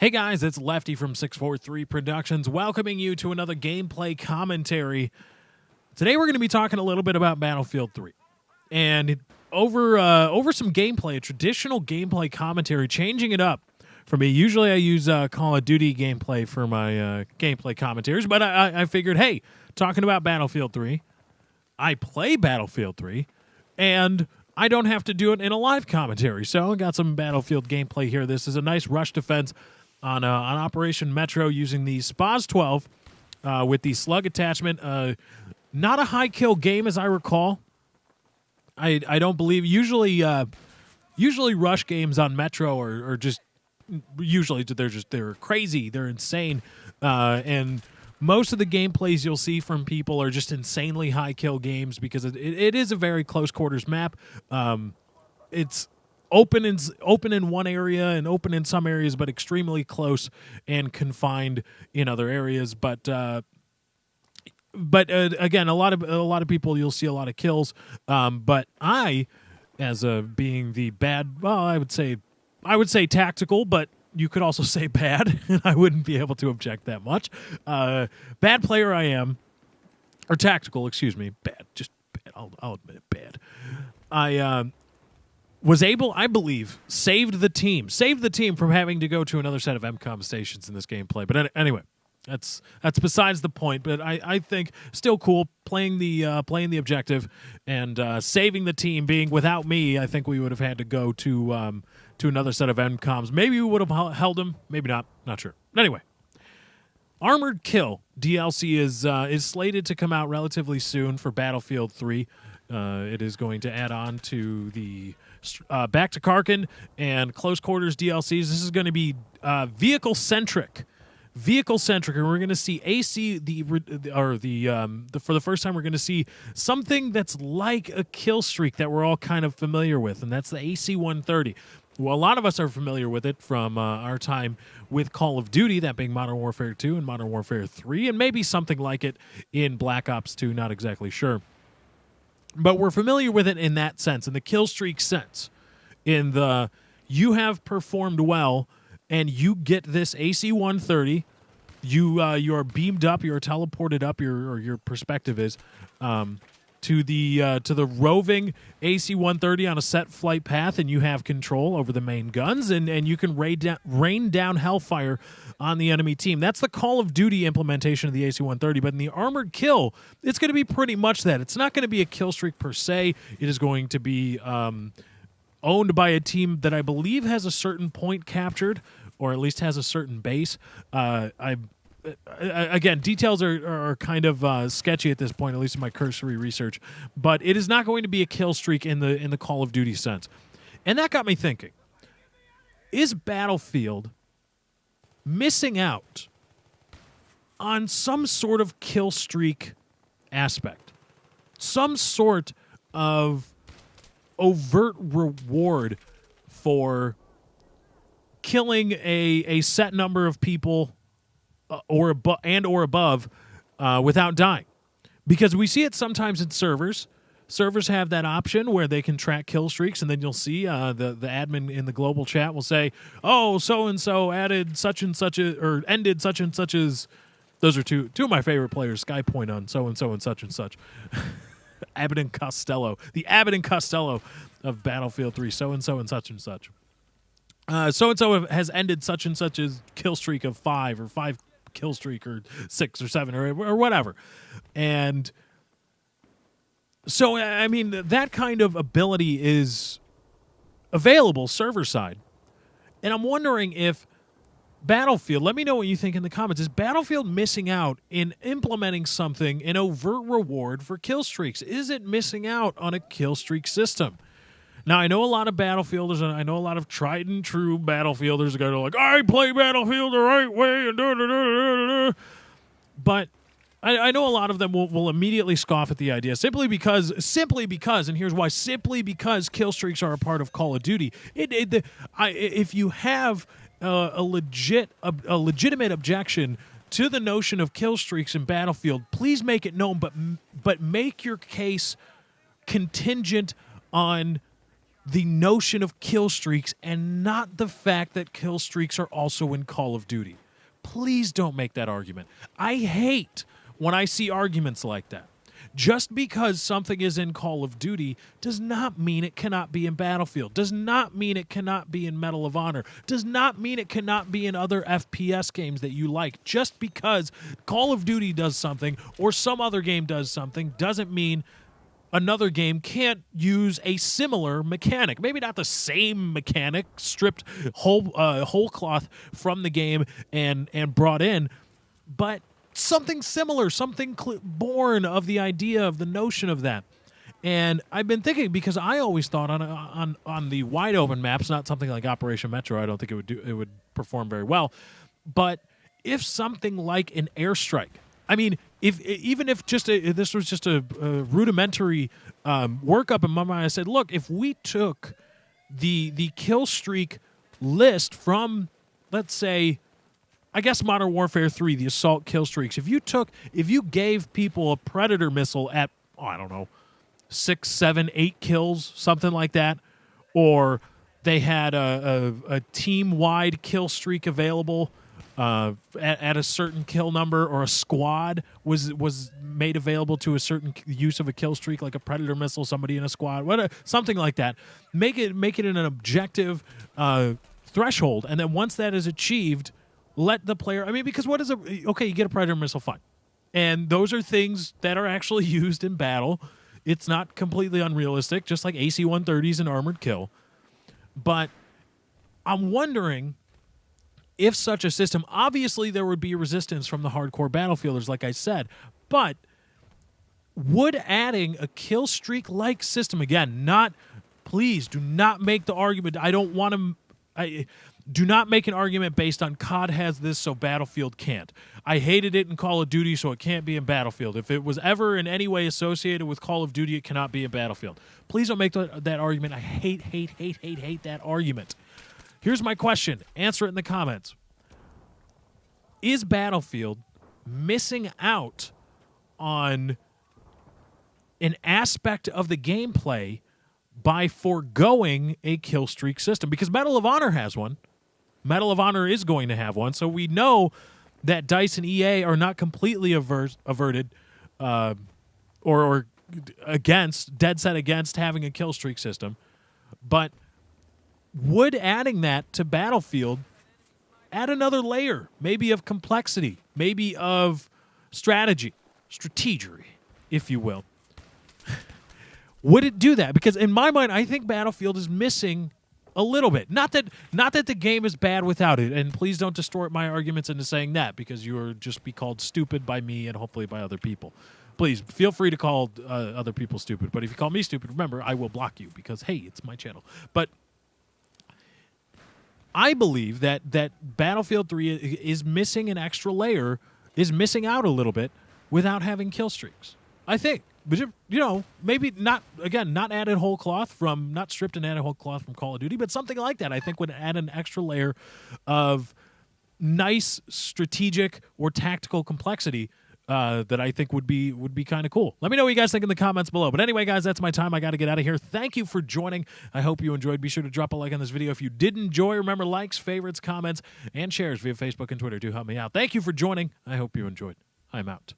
Hey guys, it's Lefty from 643 Productions, welcoming you to another gameplay commentary. Today we're going to be talking a little bit about Battlefield 3. And over some gameplay, a traditional gameplay commentary, changing it up for me. Usually I use Call of Duty gameplay for my gameplay commentaries, but I figured, hey, talking about Battlefield 3, I play Battlefield 3, and I don't have to do it in a live commentary. So I got some Battlefield gameplay here. This is a nice rush defense on Operation Metro using the SPAS 12 with the slug attachment. Not a high kill game, as I recall. I don't believe. Usually rush games on Metro are just usually they're crazy, they're insane, and most of the gameplays you'll see from people are just insanely high kill games because it is a very close quarters map. It's open in one area and open in some areas, but extremely close and confined in other areas. But again, a lot of people, you'll see a lot of kills. But I, as being the bad, well, I would say tactical, but you could also say bad, and I wouldn't be able to object that much. Bad player I am, or tactical, excuse me, bad, just bad. I'll admit it, bad. I was able, I believe, saved the team from having to go to another set of MCOM stations in this gameplay. But anyway, that's besides the point. But I think still cool playing the objective and saving the team. Being without me, I think we would have had to go to another set of MCOMs. Maybe we would have held them, maybe not sure. Anyway, Armored Kill DLC is slated to come out relatively soon for Battlefield 3. It is going to add on to the Back to Karkin and Close Quarters DLCs. This is going to be vehicle-centric, and we're going to see for the first time, we're going to see something that's like a kill streak that we're all kind of familiar with, and that's the AC-130. Well, a lot of us are familiar with it from our time with Call of Duty, that being Modern Warfare 2 and Modern Warfare 3, and maybe something like it in Black Ops 2, not exactly sure. But we're familiar with it in that sense, in the kill streak sense. In the, you have performed well, and you get this AC-130, you are beamed up, you are teleported up, your perspective is, to the roving AC-130 on a set flight path, and you have control over the main guns, and you can rain down hellfire on the enemy team. That's the Call of Duty implementation of the AC-130, but in the Armored Kill, it's going to be pretty much that. It's not going to be a kill streak per se. It is going to be owned by a team that I believe has a certain point captured, or at least has a certain base. Again, details are kind of sketchy at this point, at least in my cursory research. But it is not going to be a kill streak in the Call of Duty sense, and that got me thinking: is Battlefield missing out on some sort of kill streak aspect, some sort of overt reward for killing a set number of people or above without dying? Because we see it sometimes in servers. Servers have that option where they can track kill streaks, and then you'll see the admin in the global chat will say, "Oh, so and so added such and such or ended such and such as." Those are two of my favorite players. Skypoint on so and such and such. Abbott and Costello, the Abbott and Costello of Battlefield 3. So and such and such. So and so has ended such and such as kill streak of 5 or 5 kill streak or 6 or 7 or whatever. And so, I mean, that kind of ability is available server side. And I'm wondering if Battlefield, let me know what you think in the comments, is Battlefield missing out in implementing something, an overt reward for kill streaks? Is it missing out on a kill streak system? Now, I know a lot of Battlefielders, and I know a lot of tried and true Battlefielders are going to like, I play Battlefield the right way, and da-da-da-da-da-da. But I know a lot of them will immediately scoff at the idea simply because, and here's why, simply because kill streaks are a part of Call of Duty. If you have a legitimate objection to the notion of kill streaks in Battlefield, please make it known, but make your case contingent on the notion of kill streaks and not the fact that kill streaks are also in Call of Duty. Please don't make that argument. I hate when I see arguments like that. Just because something is in Call of Duty does not mean it cannot be in Battlefield, does not mean it cannot be in Medal of Honor, does not mean it cannot be in other FPS games that you like. Just because Call of Duty does something or some other game does something doesn't mean another game can't use a similar mechanic. Maybe not the same mechanic, stripped whole cloth from the game and brought in, but something similar, something born of the idea of the notion of that. And I've been thinking, because I always thought on the wide open maps, not something like Operation Metro, I don't think it would perform very well. But if something like an airstrike, I mean, even if this was just a rudimentary workup in my mind, I said, look, if we took the kill streak list from, let's say, I guess Modern Warfare 3, the assault kill streaks, if you gave people a Predator missile at, I don't know, 6, 7, 8 kills, something like that, or they had a team-wide kill streak available at a certain kill number, or a squad was made available to a certain use of a kill streak, like a Predator missile, somebody in a squad, something like that. Make it an objective threshold, and then once that is achieved, let the player. I mean, because okay? You get a Predator missile, fine, and those are things that are actually used in battle. It's not completely unrealistic, just like AC-130s and armored kill. But I'm wondering if such a system, obviously there would be resistance from the hardcore battlefielders, like I said, but would adding a kill streak-like system, again, please do not make the argument, do not make an argument based on COD has this, so Battlefield can't. I hated it in Call of Duty, so it can't be in Battlefield. If it was ever in any way associated with Call of Duty, it cannot be in Battlefield. Please don't make that argument. I hate that argument. Here's my question. Answer it in the comments. Is Battlefield missing out on an aspect of the gameplay by foregoing a kill streak system? Because Medal of Honor has one. Medal of Honor is going to have one, so we know that DICE and EA are not completely averted or dead set against having a kill streak system. But would adding that to Battlefield add another layer, maybe of complexity, maybe of strategy, if you will? Would it do that? Because in my mind, I think Battlefield is missing a little bit. Not that the game is bad without it, and please don't distort my arguments into saying that, because you will just be called stupid by me and hopefully by other people. Please, feel free to call other people stupid, but if you call me stupid, remember, I will block you, because, hey, it's my channel. But I believe that Battlefield 3 is missing an extra layer, is missing out a little bit without having kill streaks. I think. But, maybe not added whole cloth not stripped and added whole cloth from Call of Duty, but something like that I think would add an extra layer of nice strategic or tactical complexity that I think would be kind of cool. Let me know what you guys think in the comments below. But anyway, guys, that's my time. I got to get out of here. Thank you for joining. I hope you enjoyed. Be sure to drop a like on this video if you did enjoy. Remember, likes, favorites, comments, and shares via Facebook and Twitter do help me out. Thank you for joining. I hope you enjoyed. I'm out.